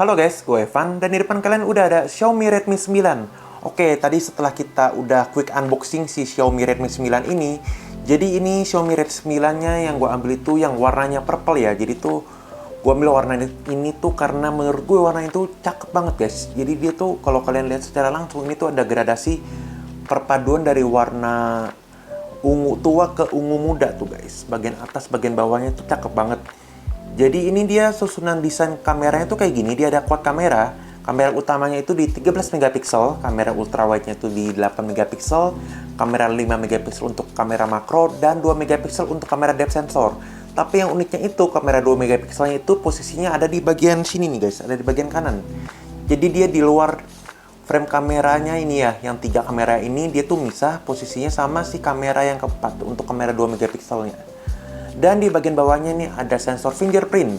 Halo guys, gue Evan, dan di depan kalian udah ada Xiaomi Redmi 9. Oke, tadi setelah kita udah quick unboxing si Xiaomi Redmi 9 ini, jadi ini Xiaomi Redmi 9-nya yang gue ambil itu yang warnanya purple ya. Jadi tuh gue ambil warna ini tuh karena menurut gue warna itu cakep banget guys. Jadi dia tuh kalau kalian lihat secara langsung ini tuh ada gradasi perpaduan dari warna ungu tua ke ungu muda tuh guys. Bagian atas, bagian bawahnya tuh cakep banget. Jadi ini dia susunan desain kameranya tuh kayak gini. Dia ada quad kamera. Kamera utamanya itu di 13 megapiksel, kamera ultrawide-nya itu di 8 megapiksel, kamera 5 megapiksel untuk kamera makro, dan 2 megapiksel untuk kamera depth sensor. Tapi yang uniknya itu, kamera 2 megapikselnya itu posisinya ada di bagian sini nih guys, ada di bagian kanan. Jadi dia di luar frame kameranya ini ya, yang 3 kamera ini dia tuh misah posisinya sama si kamera yang keempat untuk kamera 2 megapikselnya. Dan di bagian bawahnya nih ada sensor fingerprint.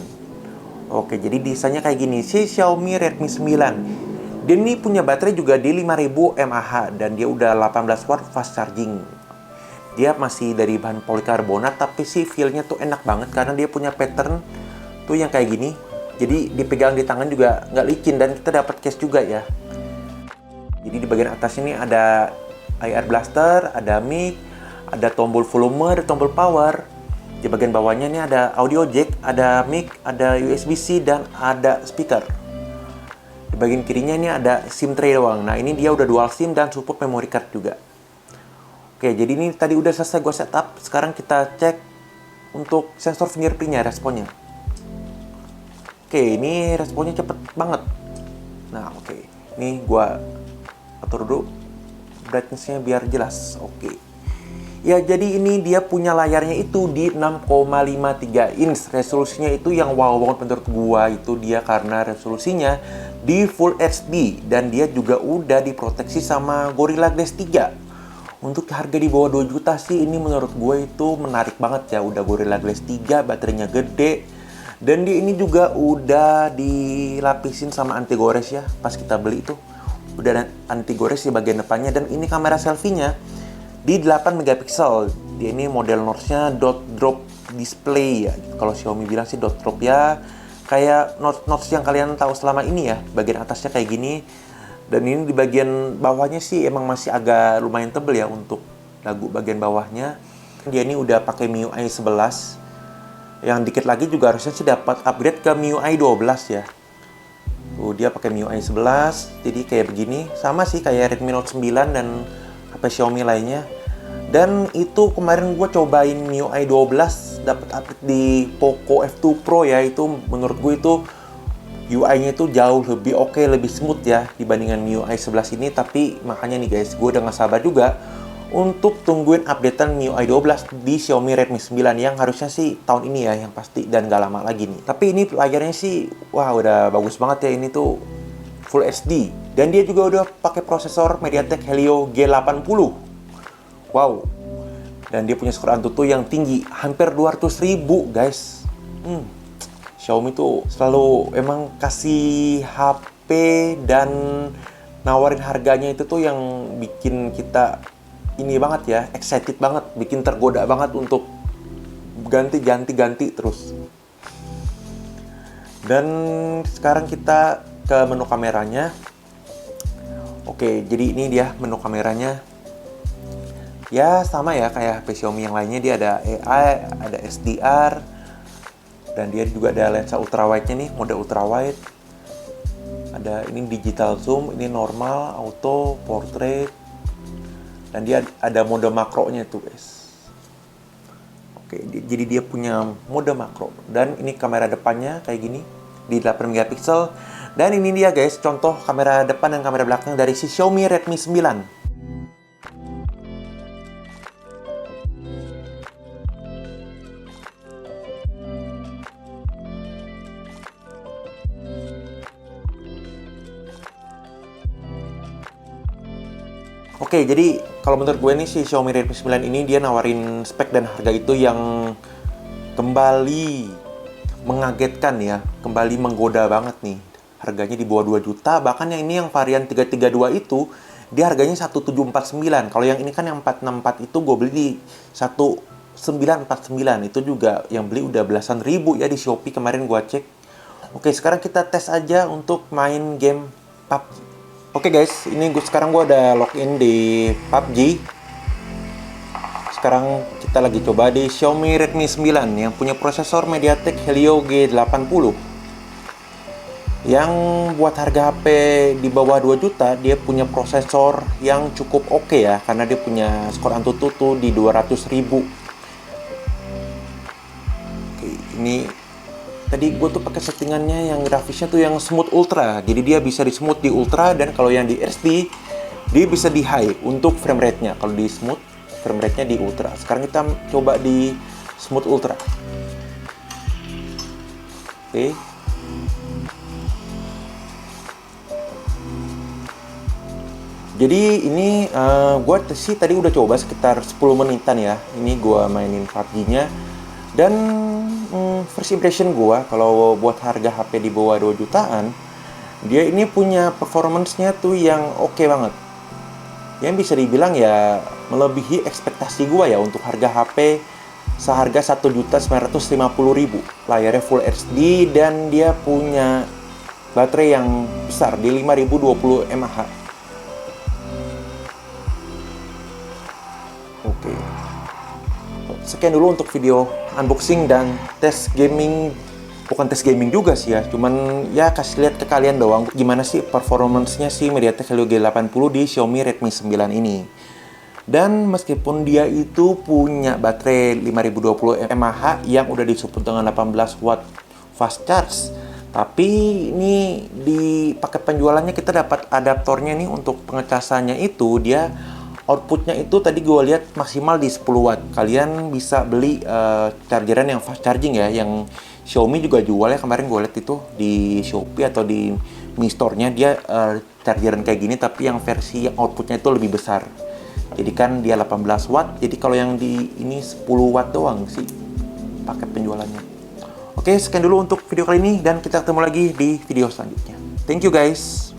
Oke, jadi desainnya kayak gini. Si Xiaomi Redmi 9. Dia ini punya baterai juga di 5000 mAh dan dia udah 18 watt fast charging. Dia masih dari bahan polikarbonat tapi sih feel-nya tuh enak banget karena dia punya pattern tuh yang kayak gini. Jadi dipegang di tangan juga nggak licin dan kita dapat case juga ya. Jadi di bagian atas ini ada IR blaster, ada mic, ada tombol volume, ada tombol power. Di bagian bawahnya ini ada audio jack, ada mic, ada USB-C, dan ada speaker. Di bagian kirinya ini ada SIM tray doang. Nah, ini dia udah dual SIM dan support memory card juga. Oke, jadi ini tadi udah selesai gue setup. Sekarang kita cek untuk sensor fingerprint-nya, responnya. Oke, ini responnya cepet banget. Nah, oke. Ini gue atur dulu brightness-nya biar jelas. Oke. Ya, jadi ini dia punya layarnya itu di 6,53 inch. Resolusinya itu yang wow banget menurut gua itu dia karena resolusinya di Full HD. Dan dia juga udah diproteksi sama Gorilla Glass 3. Untuk harga di bawah 2 juta sih ini menurut gue itu menarik banget ya. Udah Gorilla Glass 3, baterainya gede. Dan dia ini juga udah dilapisin sama anti gores ya pas kita beli itu. Udah anti gores di bagian depannya. Dan ini kamera selfie-nya di 8 megapiksel. Dia ini model notch-nya dot drop display ya. Kalau Xiaomi bilang sih dot drop ya. Kayak notch yang kalian tahu selama ini ya. Bagian atasnya kayak gini. Dan ini di bagian bawahnya sih emang masih agak lumayan tebel ya untuk dagu bagian bawahnya. Dia ini udah pakai MIUI 11. Yang dikit lagi juga harusnya sih dapat upgrade ke MIUI 12 ya. Tuh dia pakai MIUI 11. Jadi kayak begini. Sama sih kayak Redmi Note 9 dan HP Xiaomi lainnya. Dan itu kemarin gue cobain MIUI 12 dapat update di Poco F2 Pro ya. Itu menurut gue itu UI-nya itu jauh lebih oke, lebih smooth ya dibandingkan MIUI 11 ini. Tapi makanya nih guys, gue udah gak sabar juga untuk tungguin updatean MIUI 12 di Xiaomi Redmi 9 yang harusnya sih tahun ini ya yang pasti dan gak lama lagi nih. Tapi ini layarnya sih wah udah bagus banget ya, ini tuh Full HD. Dan dia juga udah pakai prosesor MediaTek Helio G80. Wow. Dan dia punya skor Antutu yang tinggi, hampir 200.000 guys. Xiaomi tuh selalu emang kasih HP dan nawarin harganya itu tuh yang bikin kita ini banget ya, excited banget, bikin tergoda banget untuk ganti terus. Dan sekarang kita ke menu kameranya. Oke, jadi ini dia menu kameranya. Ya, sama ya kayak HP Xiaomi yang lainnya. Dia ada AI, ada SDR, dan dia juga ada lensa ultrawide-nya nih, mode ultrawide. Ada ini digital zoom, ini normal, auto, portrait. Dan dia ada mode makronya tuh guys. Oke, jadi dia punya mode makro. Dan ini kamera depannya kayak gini di 8 megapiksel. Dan ini dia guys, contoh kamera depan dan kamera belakang dari si Xiaomi Redmi 9. Oke, jadi kalau menurut gue nih si Xiaomi Redmi 9 ini dia nawarin spek dan harga itu yang kembali mengagetkan ya, kembali menggoda banget nih. Harganya di bawah 2 juta, bahkan yang ini yang varian 332 itu dia harganya 1749. Kalau yang ini kan yang 464 itu gue beli di 1949. Itu juga yang beli udah belasan ribu ya di Shopee kemarin gue cek. Oke, sekarang kita tes aja untuk main game PUBG. Oke guys, ini sekarang gue udah login di PUBG. Sekarang kita lagi coba di Xiaomi Redmi 9 yang punya prosesor MediaTek Helio G80. Yang buat harga HP di bawah 2 juta, dia punya prosesor yang cukup oke ya, karena dia punya skor AnTuTu di 200.000. Oke, ini tadi gue tuh pakai settingannya yang grafisnya tuh yang smooth ultra, jadi dia bisa di smooth di ultra, dan kalau yang di HD dia bisa di high untuk frame rate-nya. Kalau di smooth, frame rate-nya di ultra. Sekarang kita coba di smooth ultra. Oke. Jadi ini gue sih tadi udah coba sekitar 10 menitan ya. Ini gue mainin PUBG-nya. Dan first impression gue, kalau buat harga HP di bawah 2 jutaan, dia ini punya performance-nya tuh yang oke banget. Yang bisa dibilang ya melebihi ekspektasi gue ya untuk harga HP seharga 1.950.000. Layarnya Full HD dan dia punya baterai yang besar di 5020 mAh. Oke. Sekian dulu untuk video unboxing dan tes gaming. Bukan tes gaming juga sih ya, cuman ya kasih lihat ke kalian doang gimana sih performance-nya si MediaTek Helio G80 di Xiaomi Redmi 9 ini. Dan meskipun dia itu punya baterai 5020 mAh yang udah disupport dengan 18 watt fast charge, tapi ini di paket penjualannya kita dapat adaptornya nih untuk pengecasannya itu dia outputnya itu tadi gue lihat maksimal di 10 watt. Kalian bisa beli chargeran yang fast charging ya, yang Xiaomi juga jual ya, kemarin gue lihat itu di Shopee atau di Mi Store-nya dia chargeran kayak gini, tapi yang versi outputnya itu lebih besar. Jadi kan dia 18 watt, jadi kalau yang di ini 10 watt doang sih paket penjualannya. Oke, sekian dulu untuk video kali ini dan kita ketemu lagi di video selanjutnya. Thank you guys.